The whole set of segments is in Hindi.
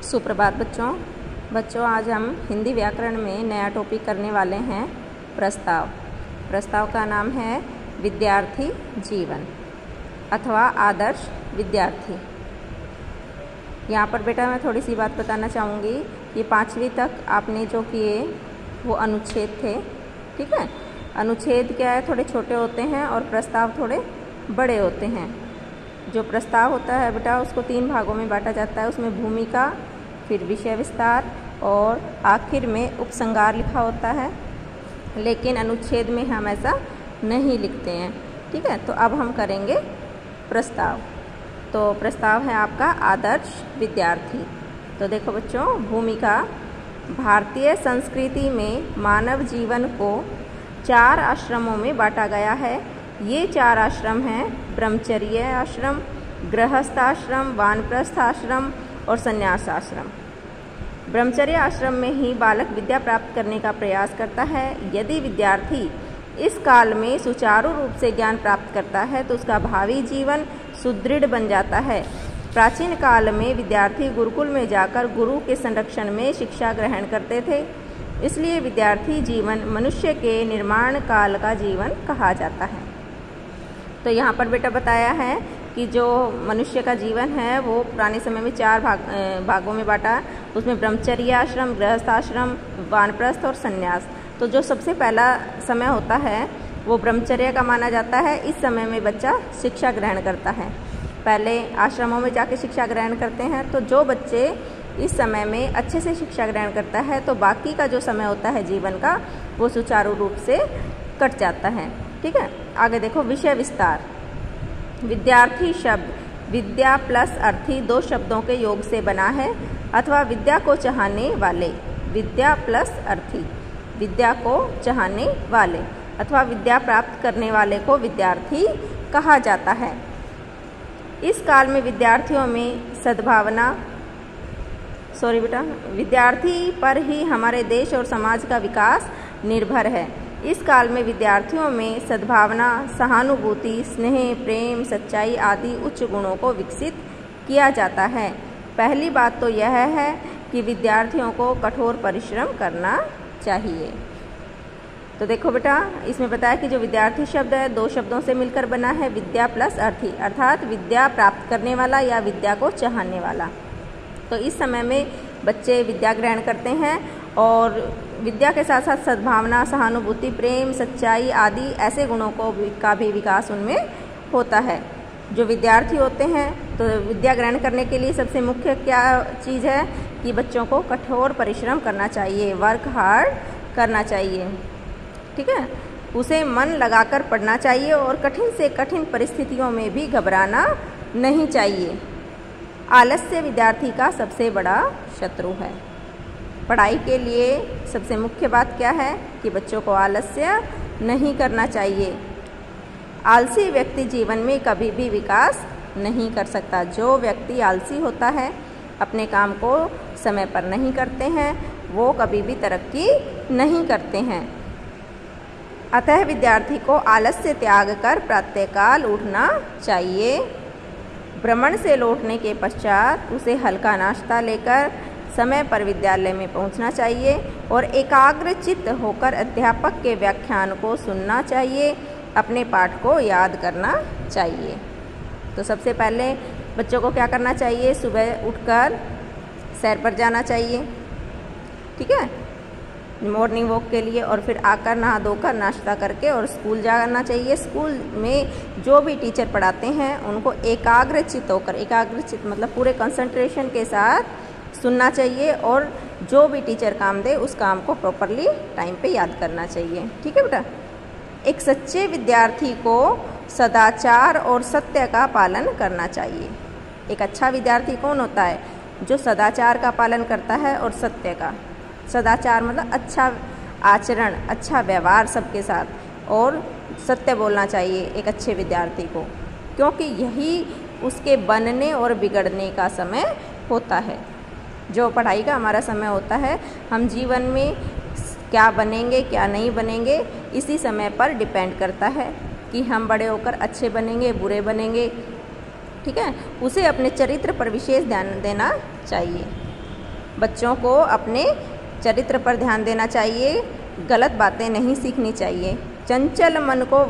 सुप्रभात बच्चों आज हम हिंदी व्याकरण में नया टॉपिक करने वाले हैं प्रस्ताव का नाम है विद्यार्थी जीवन अथवा आदर्श विद्यार्थी। यहाँ पर बेटा मैं थोड़ी सी बात बताना चाहूँगी कि 5वीं तक आपने जो किए वो अनुच्छेद थे, ठीक है। अनुच्छेद क्या है, थोड़े छोटे होते हैं और प्रस्ताव थोड़े बड़े होते हैं। जो प्रस्ताव होता है बेटा उसको 3 भागों में बांटा जाता है। उसमें भूमिका, फिर विषय विस्तार और आखिर में उपसंहार लिखा होता है, लेकिन अनुच्छेद में हम ऐसा नहीं लिखते हैं, ठीक है। तो अब हम करेंगे प्रस्ताव। तो प्रस्ताव है आपका आदर्श विद्यार्थी। तो देखो बच्चों, भूमिका, भारतीय संस्कृति में मानव जीवन को 4 आश्रमों में बांटा गया है। ये 4 आश्रम हैं ब्रह्मचर्य आश्रम, गृहस्थ आश्रम, वानप्रस्थ आश्रम और संन्यास आश्रम। ब्रह्मचर्य आश्रम में ही बालक विद्या प्राप्त करने का प्रयास करता है। यदि विद्यार्थी इस काल में सुचारू रूप से ज्ञान प्राप्त करता है तो उसका भावी जीवन सुदृढ़ बन जाता है। प्राचीन काल में विद्यार्थी गुरुकुल में जाकर गुरु के संरक्षण में शिक्षा ग्रहण करते थे, इसलिए विद्यार्थी जीवन मनुष्य के निर्माण काल का जीवन कहा जाता है। तो यहाँ पर बेटा बताया है कि जो मनुष्य का जीवन है वो पुराने समय में 4 भागों में बांटा। उसमें ब्रह्मचर्य आश्रम, गृहस्थ आश्रम, वानप्रस्थ और संन्यास। तो जो सबसे पहला समय होता है वो ब्रह्मचर्य का माना जाता है। इस समय में बच्चा शिक्षा ग्रहण करता है, पहले आश्रमों में जाके शिक्षा ग्रहण करते हैं। तो जो बच्चे इस समय में अच्छे से शिक्षा ग्रहण करता है तो बाकी का जो समय होता है जीवन का वो सुचारू रूप से कट जाता है, ठीक है। आगे देखो, विषय विस्तार। विद्यार्थी शब्द विद्या प्लस अर्थी 2 शब्दों के योग से बना है अथवा विद्या को चाहने वाले। विद्या प्लस अर्थी, विद्या को चाहने वाले अथवा विद्या प्राप्त करने वाले को विद्यार्थी कहा जाता है। इस काल में विद्यार्थियों में सद्भावना विद्यार्थी पर ही हमारे देश और समाज का विकास निर्भर है। इस काल में विद्यार्थियों में सद्भावना, सहानुभूति, स्नेह, प्रेम, सच्चाई आदि उच्च गुणों को विकसित किया जाता है। पहली बात तो यह है कि विद्यार्थियों को कठोर परिश्रम करना चाहिए। तो देखो बेटा, इसमें बताया कि जो विद्यार्थी शब्द है 2 शब्दों से मिलकर बना है, विद्या प्लस अर्थी, अर्थात विद्या प्राप्त करने वाला या विद्या को चाहने वाला। तो इस समय में बच्चे विद्या ग्रहण करते हैं और विद्या के साथ साथ सद्भावना, सहानुभूति, प्रेम, सच्चाई आदि ऐसे गुणों का भी विकास उनमें होता है। जो विद्यार्थी होते हैं तो विद्या ग्रहण करने के लिए सबसे मुख्य क्या चीज़ है कि बच्चों को कठोर परिश्रम करना चाहिए, वर्क हार्ड करना चाहिए, ठीक है। उसे मन लगाकर पढ़ना चाहिए और कठिन से कठिन परिस्थितियों में भी घबराना नहीं चाहिए। आलस्य विद्यार्थी का सबसे बड़ा शत्रु है। पढ़ाई के लिए सबसे मुख्य बात क्या है कि बच्चों को आलस्य नहीं करना चाहिए। आलसी व्यक्ति जीवन में कभी भी विकास नहीं कर सकता। जो व्यक्ति आलसी होता है, अपने काम को समय पर नहीं करते हैं, वो कभी भी तरक्की नहीं करते हैं। अतः विद्यार्थी को आलस्य त्याग कर प्रातःकाल उठना चाहिए। भ्रमण से लौटने के पश्चात उसे हल्का नाश्ता लेकर समय पर विद्यालय में पहुंचना चाहिए और एकाग्र चित्त होकर अध्यापक के व्याख्यान को सुनना चाहिए, अपने पाठ को याद करना चाहिए। तो सबसे पहले बच्चों को क्या करना चाहिए, सुबह उठकर सैर पर जाना चाहिए, ठीक है, मॉर्निंग वॉक के लिए, और फिर आकर नहा धोकर नाश्ता करके और स्कूल जाना चाहिए। स्कूल में जो भी टीचर पढ़ाते हैं उनको एकाग्रचित होकर, एकाग्रचित मतलब पूरे कंसंट्रेशन के साथ सुनना चाहिए और जो भी टीचर काम दे उस काम को प्रॉपरली टाइम पे याद करना चाहिए, ठीक है बेटा। एक सच्चे विद्यार्थी को सदाचार और सत्य का पालन करना चाहिए। एक अच्छा विद्यार्थी कौन होता है, जो सदाचार का पालन करता है और सत्य का। सदाचार मतलब अच्छा आचरण, अच्छा व्यवहार सबके साथ, और सत्य बोलना चाहिए एक अच्छे विद्यार्थी को, क्योंकि यही उसके बनने और बिगड़ने का समय होता है। जो पढ़ाई का हमारा समय होता है, हम जीवन में क्या बनेंगे क्या नहीं बनेंगे इसी समय पर डिपेंड करता है कि हम बड़े होकर अच्छे बनेंगे बुरे बनेंगे, ठीक है। उसे अपने चरित्र पर विशेष ध्यान देना चाहिए। बच्चों को अपने चरित्र पर ध्यान देना चाहिए, गलत बातें नहीं सीखनी चाहिए। चंचल मन को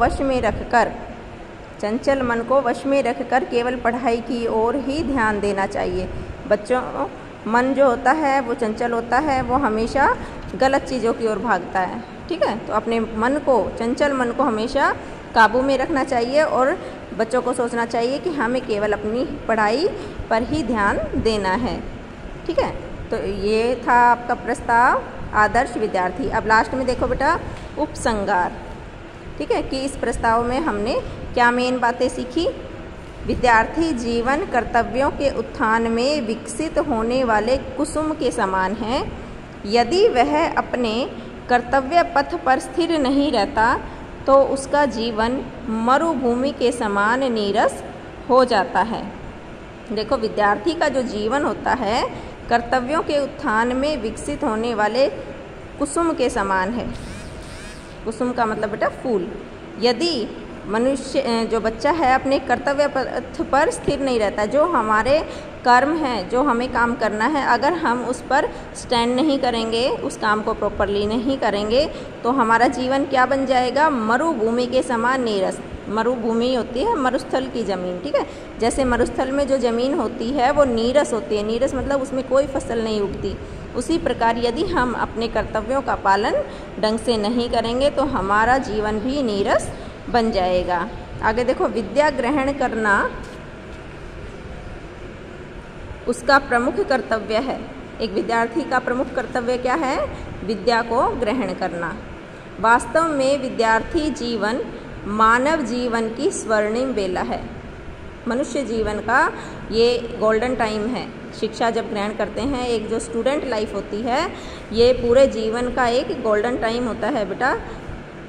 वश में रखकर केवल पढ़ाई की ओर ही ध्यान देना चाहिए। बच्चों मन जो होता है वो चंचल होता है, वो हमेशा गलत चीज़ों की ओर भागता है। ठीक है, तो अपने चंचल मन को हमेशा काबू में रखना चाहिए और बच्चों को सोचना चाहिए कि हमें केवल अपनी पढ़ाई पर ही ध्यान देना है। ठीक है, तो ये था आपका प्रस्ताव आदर्श विद्यार्थी। अब लास्ट में देखो बेटा उपसंहार। ठीक है, कि इस प्रस्ताव में हमने क्या मेन बातें सीखी। विद्यार्थी जीवन कर्तव्यों के उत्थान में विकसित होने वाले कुसुम के समान है। यदि वह अपने कर्तव्य पथ पर स्थिर नहीं रहता तो उसका जीवन मरुभूमि के समान नीरस हो जाता है। देखो, विद्यार्थी का जो जीवन होता है कर्तव्यों के उत्थान में विकसित होने वाले कुसुम के समान है। कुसुम का मतलब बेटा फूल। यदि जो बच्चा है अपने कर्तव्य पथ पर स्थिर नहीं रहता, जो हमारे कर्म हैं, जो हमें काम करना है, अगर हम उस पर स्टैंड नहीं करेंगे, उस काम को प्रॉपरली नहीं करेंगे, तो हमारा जीवन क्या बन जाएगा, मरुभूमि के समान नीरस। मरुभूमि होती है मरुस्थल की ज़मीन। ठीक है, जैसे मरुस्थल में जो ज़मीन होती है वो नीरस होती है। नीरस मतलब उसमें कोई फसल नहीं उगती। उसी प्रकार यदि हम अपने कर्तव्यों का पालन ढंग से नहीं करेंगे तो हमारा जीवन भी नीरस बन जाएगा। आगे देखो, विद्या ग्रहण करना उसका प्रमुख कर्तव्य है। एक विद्यार्थी का प्रमुख कर्तव्य क्या है, विद्या को ग्रहण करना। वास्तव में विद्यार्थी जीवन मानव जीवन की स्वर्णिम बेला है। मनुष्य जीवन का ये गोल्डन टाइम है। शिक्षा जब ग्रहण करते हैं, एक जो स्टूडेंट लाइफ होती है, ये पूरे जीवन का एक गोल्डन टाइम होता है बेटा।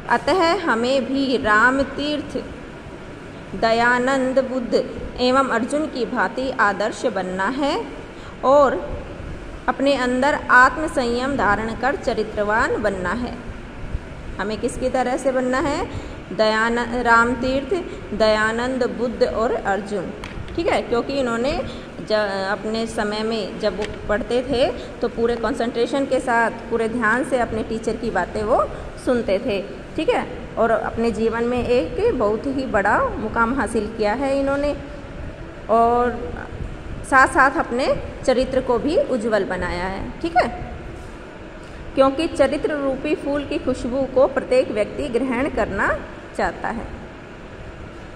अतः हमें भी रामतीर्थ, दयानंद, बुद्ध एवं अर्जुन की भांति आदर्श बनना है और अपने अंदर आत्म संयम धारण कर चरित्रवान बनना है। हमें किसकी तरह से बनना है, रामतीर्थ, दयानंद, बुद्ध और अर्जुन। ठीक है, क्योंकि इन्होंने अपने समय में जब वो पढ़ते थे तो पूरे कंसंट्रेशन के साथ, पूरे ध्यान से अपने टीचर की बातें वो सुनते थे। ठीक है, और अपने जीवन में एक बहुत ही बड़ा मुकाम हासिल किया है इन्होंने, और साथ साथ अपने चरित्र को भी उज्जवल बनाया है। ठीक है, क्योंकि चरित्र रूपी फूल की खुशबू को प्रत्येक व्यक्ति ग्रहण करना चाहता है।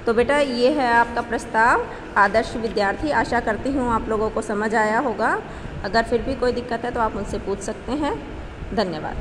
तो बेटा ये है आपका प्रस्ताव आदर्श विद्यार्थी। आशा करती हूँ आप लोगों को समझ आया होगा। अगर फिर भी कोई दिक्कत है तो आप मुझसे पूछ सकते हैं। धन्यवाद।